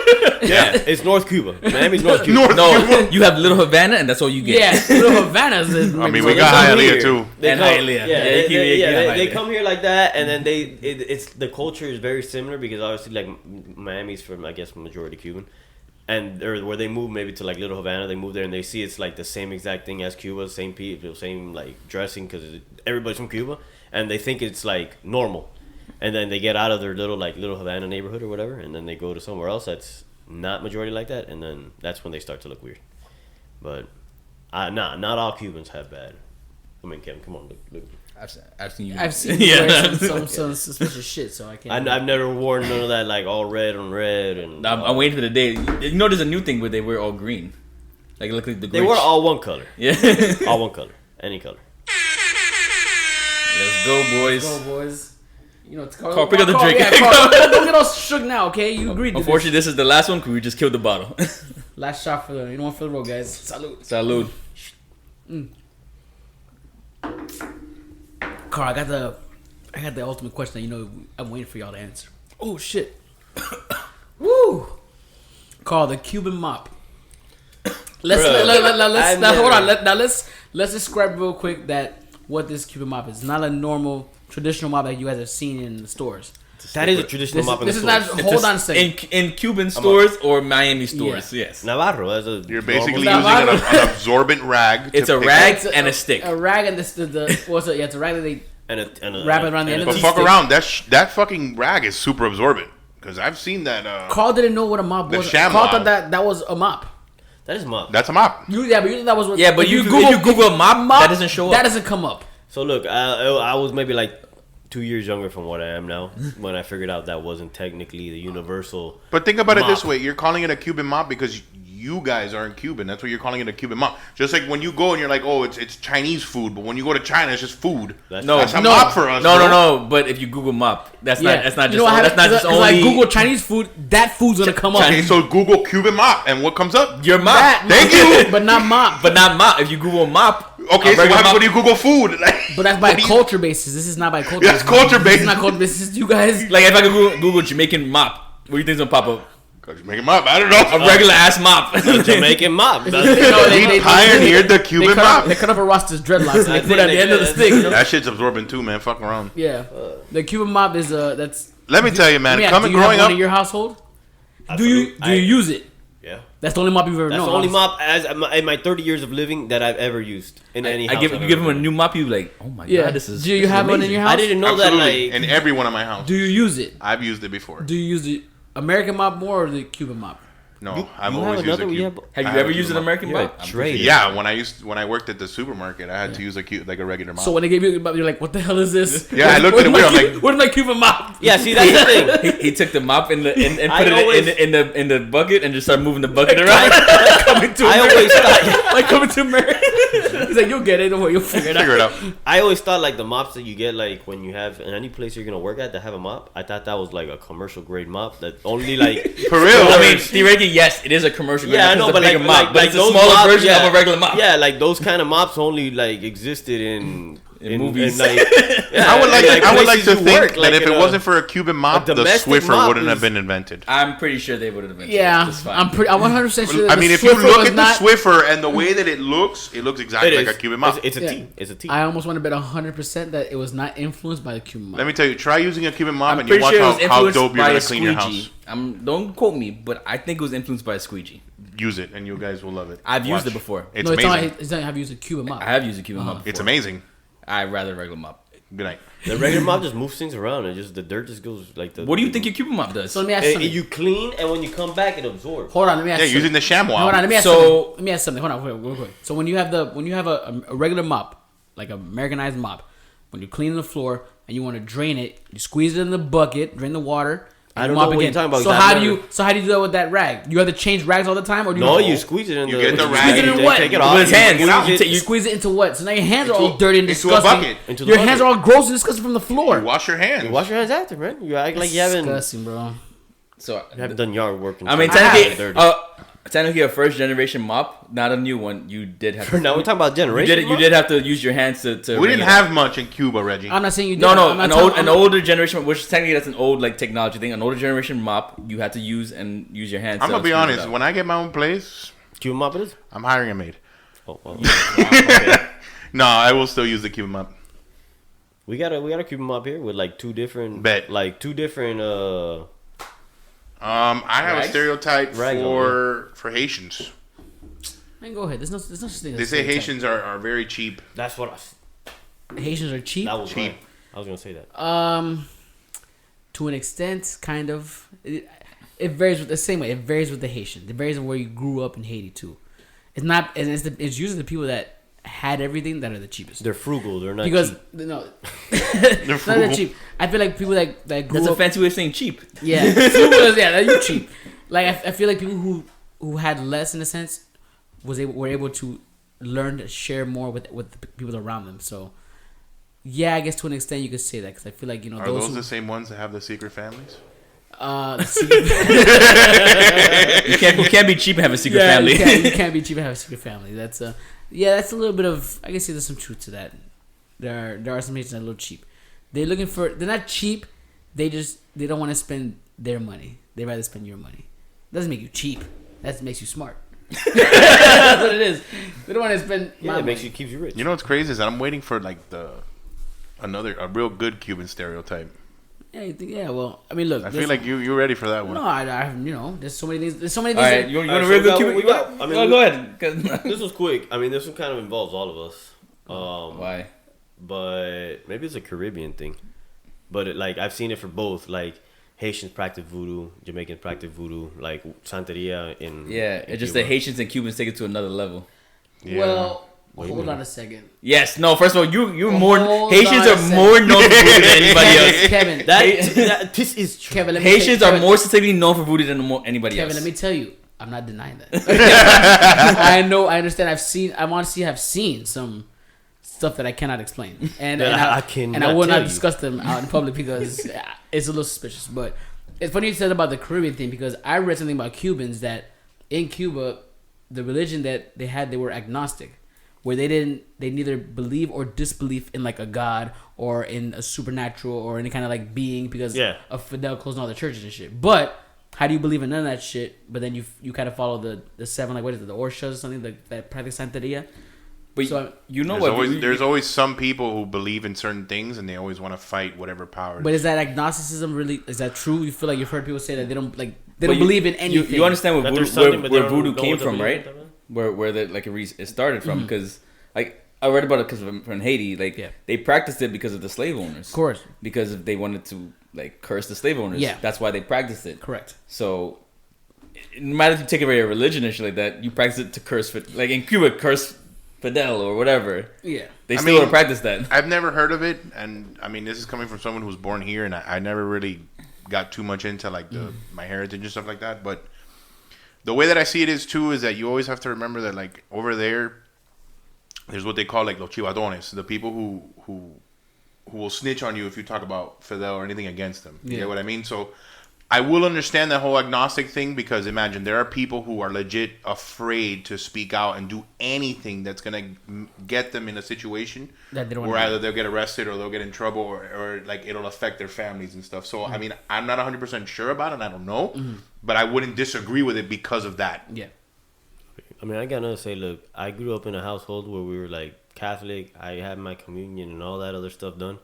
Yeah, it's North Cuba. Miami's North Cuba. Cuba. You have Little Havana, and that's all you get. Yeah, Little Havana's. I mean, we got Hialeah too. They come here like that, and then it's the culture is very similar because obviously like Miami's from I guess majority Cuban. And where they move maybe to like Little Havana, they move there and they see it's like the same exact thing as Cuba, same people, same like dressing because everybody's from Cuba, and they think it's like normal, and then they get out of their Little Havana neighborhood or whatever, and then they go to somewhere else that's not majority like that, and then that's when they start to look weird. But not all Cubans have bad. I mean, Kevin, come on, look. I've seen you. I've seen you wear some suspicious shit, so I can't. I've never worn none of that like all red on red and. I'm waiting for the day. You know, there's a new thing where they wear all green, like look like the Grinch. They wear all one color. Yeah, all one color, any color. Let's go, boys. Go, boys. You know, it's called. Carl, pick up the drink. Yeah, Carl, don't get all shook now, okay? You agreed. Unfortunately, this is the last one because we just killed the bottle. Last shot for the. You don't want to feel the road, guys. Salud. Salud. Carl, I got the ultimate question that you know I'm waiting for y'all to answer. Oh shit. Woo! Carl, the Cuban mop. Let's hold on. Let's describe real quick that what this Cuban mop is. Not a normal traditional mop that you guys have seen in the stores. That is a traditional mop in the stores. Hold on a second. In Cuban stores or Miami stores, yes. Navarro as a You're basically normal- using an absorbent rag. It's a rag and a stick. A rag and it's a rag that they and a wrap it around the end of But the fuck stick. around. That fucking rag is super absorbent. Because I've seen that. Carl didn't know what a mop The was. sham Carl mop. thought that was a mop. That is mop. That's a mop. But you thought that was what. Yeah, but if if you Google mop, that doesn't show up. That doesn't come up. So look, I was maybe like 2 years younger from what I am now when I figured out that wasn't technically the universal. But think about it mop. this way: you're calling it a Cuban mop because you guys aren't Cuban. That's why you're calling it a Cuban mop. Just like when you go and you're like, oh, it's Chinese food, but when you go to China, it's just food. That's a mop for us. No. But if you Google mop, that's not just Cause only. like Google Chinese food. That food's gonna come up. Okay, so Google Cuban mop, and what comes up? Your mop. Thank you. But not mop. But not mop. If you Google mop, Okay, so what happens when you Google food? Like, But that's by culture basis. This is not by culture. That's culture This basis. is not culture basis. This is you guys. like if I could Google Jamaican mop, what do you think's gonna pop up? Cause you make them up. I don't know. A regular ass mop. Jamaican mop. No, We pioneered the Cuban mop. They cut up a roster's dreadlocks and they I put it at think the end of the they- stick. You know? That shit's absorbent too, man. Fuck around. Yeah, the Cuban mop is that's. Let me tell you, man. Do you Growing have one up, in your household? Do you use it? Yeah. That's the only mop you've ever known. That's the only mop in my 30 years of living that I've ever used in any house. You give him a new mop, you like, oh my Yeah. god, this is. Do you this is have one in amazing. your house? I didn't know absolutely, that. in every one of my house. Do you use it? I've used it before. Do you use the American mop more or the Cuban mop? No, I've always used a Cuban. Have I you ever a used an Cuban mop. American You're mop? a traitor. Yeah, when I worked at the supermarket, I had to use a regular mop. So when they gave you the mop, you're like, what the hell is this? Yeah, I looked at it weird. I'm like, where's my Cuban mop? Yeah, see, that's the thing. He took the mop and put I it always- in the bucket and just started moving the bucket around. Coming to I America. always thought. Like coming to America. He's like, you'll get it. Don't worry, you'll figure it out. figure it out. I always thought like the mops that you get like when you have in any place you're gonna work at that have a mop. I thought that was like a commercial grade mop that only like For real. I mean, theoretically, yes, it is a commercial. yeah I know, it's a but bigger like mop, like, but it's a those smaller mops, version yeah. of a regular mop. Yeah, like those kind of mops only like existed in movies. like, yeah, I would like places to you think work, that like if in it a- wasn't for a Cuban mop, the domestic Swiffer mop wouldn't is- have been invented. I'm pretty sure they would have invented Yeah, it. It's fine. I'm 100% sure. I That mean, the if you Swiffer look was at not, the Swiffer and the way that it looks exactly It like is. a Cuban mop. It's a Yeah. T. It's a T. I almost want to bet 100% that it was not influenced by the Cuban mop. Let me tell you, try using a Cuban mop I'm and you pretty watch sure it was how influenced dope you're by gonna a clean your squeegee. house. Don't quote me, but I think it was influenced by a squeegee. Use it and you guys will love it. I've used Watch. it before. It's no, amazing. he's not have used a Cuban mop. I have used a Cuban mop. It's before. amazing. I'd rather a regular mop. Good night. The regular mop just moves things around and just the dirt just goes like the. What do you think your Cuban mop does? So let me ask something. You clean and when you come back it absorbs. Hold on, let me ask Yeah, something. using the ShamWow. Hold on, let me ask So- something. Let me ask something. Hold on, real quick. So when you have a regular mop, like an Americanized mop, when you're cleaning the floor and you want to drain it, you squeeze it in the bucket, drain the water. And I don't mop know what again. you're talking about. So I've how do never- you do that with that rag? You have to change rags all the time, or do No, you you squeeze it in You the. get the you rag. Squeeze it in you what? Take it With off. his hands. You You squeeze it. You squeeze it into what? So now your hands are all Into- dirty and into a disgusting. bucket. Into the Your bucket. hands are all gross and disgusting from the floor. You wash your hands. You wash your hands after, man. You act like you haven't. Disgusting, bro. So You haven't done yard work. I mean, I have. technically, a first generation mop, not a new one. You did have. Now we're talking about You generation. you did have to use your hands to. We wring didn't it have much in Cuba, Reggie. I'm not saying you did. No, I'm an not telling- older generation, which technically that's an old like technology thing. An older generation mop, you had to use your hands. I'm to gonna be squeeze it honest. out. When I get my own place, Cuban mop it is. I'm hiring a maid. Oh, well. No, I will still use the Cuban mop. we got a Cuban mop here with like two different. Bet. Like two different. I have Rags? a stereotype Rags for Haitians. Man, go ahead. There's no such thing. They as say stereotype. Haitians are very cheap. That's what Haitians are cheap. that was Cheap. right. I was gonna say that. To an extent, kind of. It varies with the same way. It varies with the Haitian. It varies on where you grew up in Haiti too. It's not. It's usually the people that had everything that are the cheapest. They're frugal. They're not Because cheap. no, They're it's not frugal. that cheap. I feel like people that grew That's a up. fancy way of saying cheap. Yeah, frugal is, yeah, you cheap. Like I feel like people who had less in a sense were able to learn to share more with the people around them. So Yeah, I guess to an extent you could say that because I feel like Are those the same ones that have the secret families? You can't be cheap and have a secret family. You can't be cheap and have a secret family. That's that's a little bit of. I guess there's some truth to that. There are some Haitians that are a little cheap. They're not cheap. They don't want to spend their money. They rather spend your money. Doesn't make you cheap. That makes you smart. That's what it is. They don't want to spend. Yeah, it keeps you rich. You know what's crazy is that I'm waiting for like a real good Cuban stereotype. Yeah, you think? Yeah, well, I mean, look. I feel like you're ready for that one. No, I there's so many things. There's so many things. All right, you want a real good Cuban? Go ahead. This was quick. I mean, this one kind of involves all of us. Why? But maybe it's a Caribbean thing. But I've seen it for both. Like Haitians practice voodoo, Jamaicans practice voodoo, like Santeria in. Yeah, it's just the Haitians and Cubans take it to another level. Yeah. Well. Hold on a second. Yes, no. First of all, you're more Haitians are more known for voodoo than anybody else. Kevin, this is true. Kevin, Haitians are more specifically known for voodoo than anybody else. Kevin, let me tell you, I'm not denying that. I know, I understand. I've seen some stuff that I cannot explain, and I will not discuss them out in public because it's a little suspicious. But it's funny you said about the Caribbean thing because I read something about Cubans that in Cuba, the religion that they had, they were agnostic. Where they neither believe or disbelieve in like a god or in a supernatural or any kind of like being because of Fidel closing all the churches and shit. But how do you believe in none of that shit? But then you kind of follow the seven, like what is it, the Orshas or something, that practice Santeria. But so, there's always some people who believe in certain things and they always want to fight whatever power. But is that agnosticism really? Is that true? You feel like you've heard people say that they don't believe in anything. You understand where voodoo came from, right? Where it started from because like I read about it because from Haiti they practiced it because of the slave owners, of course, because they wanted to like curse the slave owners. That's why they practiced it. Correct. So no matter if you take away a religion and shit like that, you practice it to curse like in Cuba curse Fidel or whatever. They still want to practice that. I've never heard of it, and I mean this is coming from someone who was born here, and I never really got too much into like my heritage and stuff like that, but. The way that I see it is that you always have to remember that like over there's what they call like los chivadones, the people who will snitch on you if you talk about Fidel or anything against them. You get what I mean? So I will understand that whole agnostic thing because imagine there are people who are legit afraid to speak out and do anything that's gonna get them in a situation where either they'll get arrested or they'll get in trouble or like it'll affect their families and stuff. So I mean I'm not 100% sure about it and I don't know, but I wouldn't disagree with it because of that. Yeah. I mean I gotta say, look, I grew up in a household where we were like Catholic. I had my communion and all that other stuff done.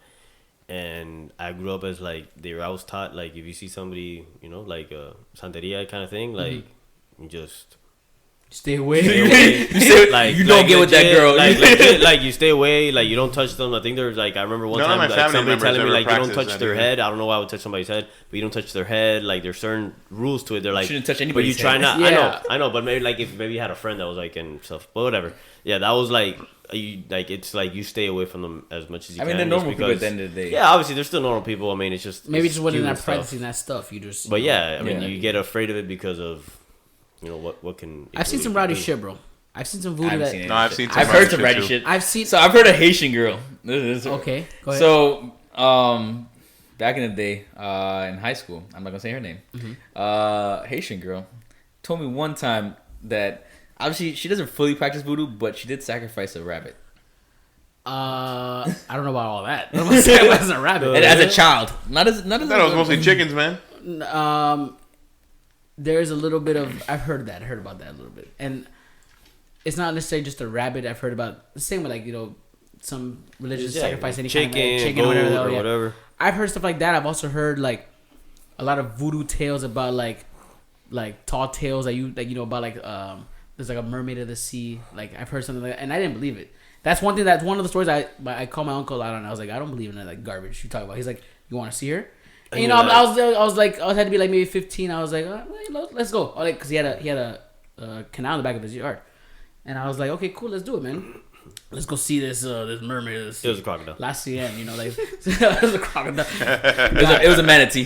And I grew up as like I was taught like if you see somebody, you know, like Santeria kind of thing, like you just stay away. Like you don't get with that girl. Like you stay away. Like you don't touch them. I think there's like I remember one time like somebody telling me like you don't touch their head. I don't know why I would touch somebody's head, but you don't touch their head. Like there's certain rules to it. They're like you shouldn't touch anybody's but you try head. not. I know. But maybe like if maybe you had a friend that was like and stuff, but whatever. Yeah, that was like. It's like you stay away from them as much as you can. I mean, they're normal people at the end of the day. Yeah, obviously, they're still normal people. I mean, it's just maybe just when they're not practicing that stuff, you just. But I mean, you get afraid of it because of, you know, what can. I've seen some rowdy shit, bro. I've seen some voodoo. I've heard some rowdy shit. I've heard a Haitian girl. Okay, go ahead. So, back in the day, in high school, I'm not gonna say her name. Haitian girl told me one time that. Obviously, she doesn't fully practice voodoo, but she did sacrifice a rabbit. I don't know about all that. I don't know sacrificing a rabbit. As a child, not as. I thought it was mostly chickens, man. There's a little bit of. I've heard that. I heard about that a little bit, and it's not necessarily just a rabbit. I've heard about the same with like some religions sacrifice any chicken, kind of chicken or whatever. I've heard stuff like that. I've also heard like a lot of voodoo tales about like tall tales that about like there's like a mermaid of the sea. Like I've heard something like that, and I didn't believe it. That's one thing. That's one of the stories I called my uncle out on. I was like, I don't believe in that like garbage you talk about. He's like, you want to see her? And, I had to be like maybe 15. I was like, let's go. Like, cause he had a canal in the back of his yard, and I was like, okay, cool, let's do it, man. let's go see this mermaid. It was a crocodile. Last CM, you know, like it was a crocodile. It was a manatee.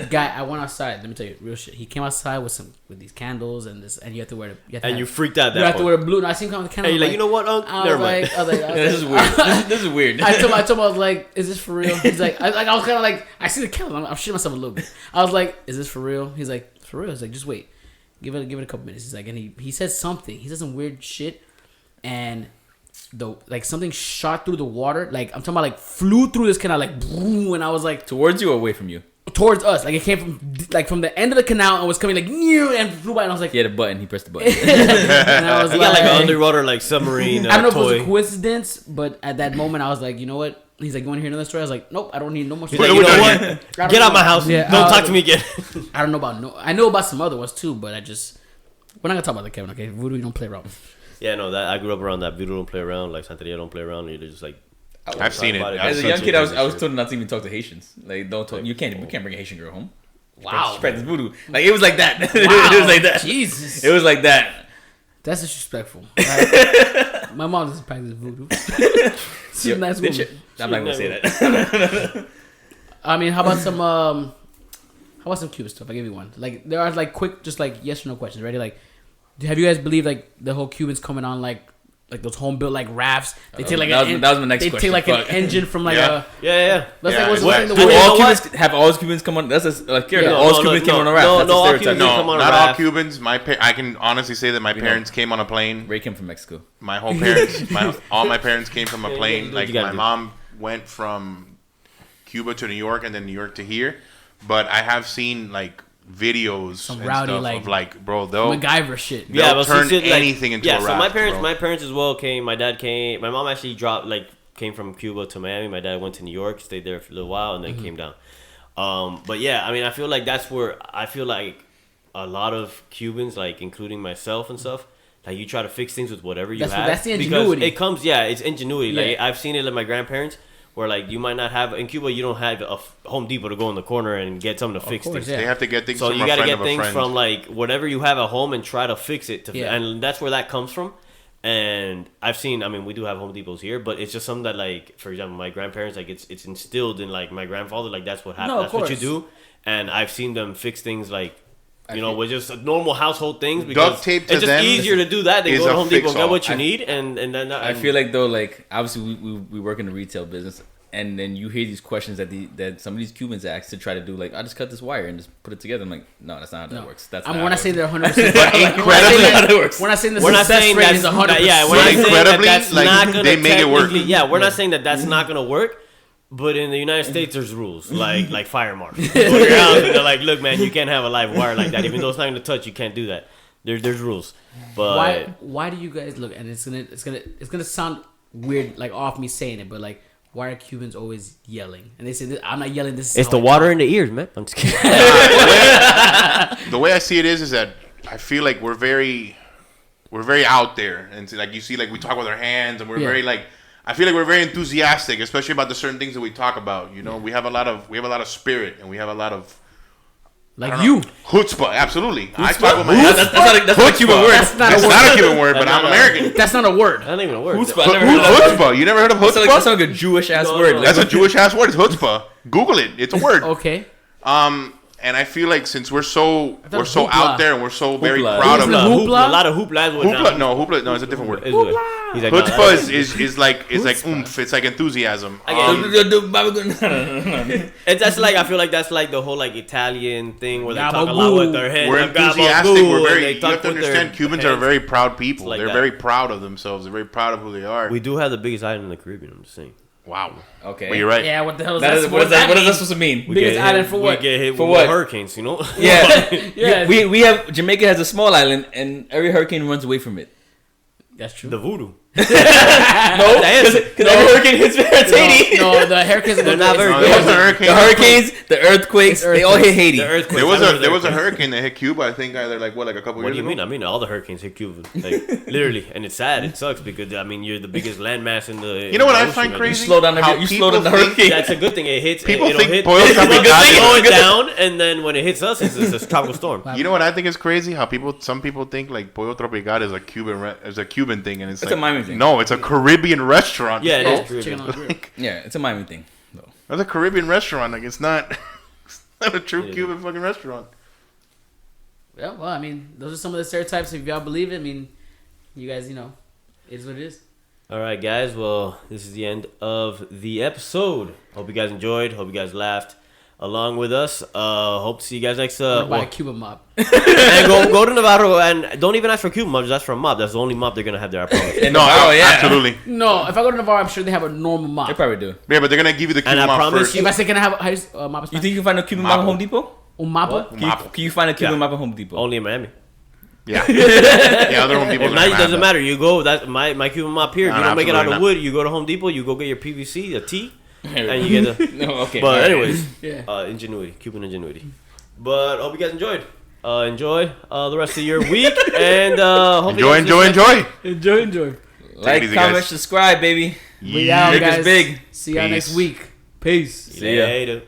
Guy, I went outside. Let me tell you, real shit. He came outside with these candles and this, and you have to wear. You freaked out. You have to wear blue. And I seen him come with the candle. Hey, you're like, you know what? Never mind. This is weird. This is weird. I told him, I was like, is this for real? He's like, I was kind of like, I see the candle. I'm shitting myself a little bit. I was like, is this for real? He's like, for real. He's like, just wait. Give it a couple minutes. He's like, and he said something. He said some weird shit, and something shot through the water. Like I'm talking about, like flew through this canal, like boom. And I was like, towards you or away from you? Towards us. Like it came from the end of the canal and was coming like and flew by. And I was like, he had a button. He pressed the button. And I was he got like an underwater like submarine. I don't know if it toy. was a coincidence, but at that moment I was like, you know what? He's like, you want to hear another story? I was like, nope, I don't need no more stories. Like, you know what? Get out my house. Yeah, don't talk to me again. I don't know about I know about some other ones too, but we're not gonna talk about that, Kevin. Okay, voodoo, you don't play around. Yeah, no, that I grew up around that. Voodoo don't play around. Like Santeria don't play around. You're just like. I've seen it. As a young kid, I was told not to even talk to Haitians. Like, don't talk. We can't bring a Haitian girl home. Wow, Spread this voodoo. Like it was like that. Wow. It was like that. Jesus, it was like that. That's disrespectful. Right? My mom doesn't practice voodoo. She's a nice woman. I'm not gonna say that. I mean, how about some Cuban stuff? I give you one. Like there are like quick, just like yes or no questions. Ready? Like, have you guys believed like the whole Cubans coming on like those home built like rafts? They take like that was my next they question. take like an engine from like yeah. Let's Yeah, say what's what- the Do thing? all Cubans have all Cubans come on? That's all Cubans came on a raft. No, That's no, a all stereotype. Cubans No, come on a not all raft. Cubans. I can honestly say that my parents came on a plane. Ray came from Mexico. My whole parents, all my parents came from a Yeah, plane. you Like gotta my do. mom went from Cuba to New York and then New York to here. But I have seen like videos Some and rowdy, stuff like, of like, bro, they'll MacGyver shit. Yeah, they'll but turn since it, like, anything into a raft. so bro. my parents as well came. My dad came. My mom actually came from Cuba to Miami. My dad went to New York, stayed there for a little while, and then came down. But yeah, I mean, I feel like that's where I feel like a lot of Cubans, like including myself and stuff, like you try to fix things with whatever you have. That's the ingenuity. Because it comes, it's ingenuity. Yeah. Like I've seen it with my grandparents. Where like you might not have in Cuba, you don't have a Home Depot to go in the corner and get something to fix course, things. yeah. They have to get things So from you a got to friend get of a things friend. from like whatever you have at home and try to fix it. And that's where that comes from. And I've seen, I mean, we do have Home Depots here, but it's just something that like, for example, my grandparents, like it's instilled in like my grandfather, like that's what happens. No, That's what you do. And I've seen them fix things like, with just normal household things because Duct tape to it's just them easier to do that than is go to a Home Depot and fix-all. get what you need. And then I feel like though, like obviously we work in the retail business, and then you hear these questions that some of these Cubans ask to try to do, like, I just cut this wire and just put it together. I'm like, no, that's not how that works. That's not when I how say it they're works. 100%, when I say the we're not success saying rate that's is 100%. we're not saying that Incredibly, that's like, not gonna they make it work. technically- Yeah, we're not saying that that's not gonna work. But in the United States, there's rules like fire marshal. Go to your house and they're like, look, man, you can't have a live wire like that. Even though it's not gonna touch, you can't do that. There's rules. But Why do you guys look? And it's gonna sound weird, like off me saying it, but like, why are Cubans always yelling? And they say, I'm not yelling. This is it's how the I water talk. in the ears, man. I'm just kidding. The way I see it is that I feel like we're very out there, and so, like you see, like we talk with our hands, and we're very like. I feel like we're very enthusiastic, especially about the certain things that we talk about. You know, we have a lot of spirit, and we have a lot of chutzpah. Absolutely, I talk with my hands. That's not a Cuban word. That's not It's a word. not a Cuban word, but That's I'm not a- American. That's not a word. That ain't even a word. Chutzpah. I never heard of that. Chutzpah. You never heard of That's chutzpah? like a Jewish ass No, word. no. That's a Jewish ass word. It's chutzpah. Google it. It's a word. Okay. And I feel like since we're so hoopla. out there and we're so very Hoopla. proud of Hoopla. Hoopla. A lot of hoopla. hoopla, it's a different word. He's like, Chutzpah is like oomph. It's like enthusiasm. That's like I feel like that's like the whole like Italian thing where they talk a Gabagoo. lot with their head. We're Gabagoo, enthusiastic. We're and very. they You talk have to with their understand, Cubans are heads. very proud people. like They're that. very proud of themselves. They're very proud of who they are. We do have the biggest island in the Caribbean. I'm just saying. Wow. Okay. But you're right. Yeah. What the hell is That that? is, what is that supposed to mean? We Biggest get island hit- for what? We get hit For with what? hurricanes, you know? Yeah. Yeah. We have Jamaica has a small island, and every hurricane runs away from it. That's true. The voodoo. No, because every hurricane hits Haiti. No, the hurricanes. They're not very No, good. there was a hurricane. The hurricanes, the earthquakes, they all hit Haiti. The earthquakes. There was a hurricane that hit Cuba. I think either like a couple What years do you ago. mean? I mean, all the hurricanes hit Cuba, like literally, and it's sad. It sucks because I mean, you're the biggest landmass in the. You know what I ocean, find man. crazy? slow down How you people slow down the think hurricane. That's a good thing. It hits. People it'll think hit. Pollo It's a good Tropical thing is- slow it down, and then when it hits us, it's a tropical storm. You know what I think is crazy? How some people think like Pollo Tropical is a Cuban thing, and it's That's like a Miami thing. No, it's a Caribbean restaurant. Yeah, it bro. is Caribbean. Chicken on the grill. Yeah, it's a Miami thing. Though. That's a Caribbean restaurant. Like it's not a true Yeah. Cuban fucking restaurant. Yeah, well, I mean, those are some of the stereotypes. If y'all believe it, I mean, you guys, it is what it is. All right, guys. Well, this is the end of the episode. Hope you guys enjoyed. Hope you guys laughed along with us. Hope to see you guys next. Buy a Cuban mop. And go to Navarro and don't even ask for Cuban mop. Just ask for a mop. That's the only mop they're gonna have there. I promise. In No, Navarro, yeah. absolutely. No, if I go to Navarro, I'm sure they have a normal mop. They probably do. Yeah, but they're gonna give you the And Cuban I mop promise first. you- If I say, can I have a mop? You think you can find a Cuban mop at Mapo. Home Depot? Un mapo? What? Can you find a Cuban Yeah. mop at Home Depot? Only in Miami. Yeah. Yeah, other Home Depot. If not, it doesn't matter. You go. That's my Cuban mop here. If No, you don't make it out of absolutely wood, you go to Home Depot. You go get your PVC, a T, and you get the. No, okay. But alright. anyways, Yeah. ingenuity, Cuban ingenuity. But hope you guys enjoyed. Enjoy the rest of your week, and hope you Enjoy, guys enjoy. Enjoy. Like, easy, comment, guys. subscribe, baby. We out, Make us guys. big. See y'all Peace. next week. Peace. See ya. Later.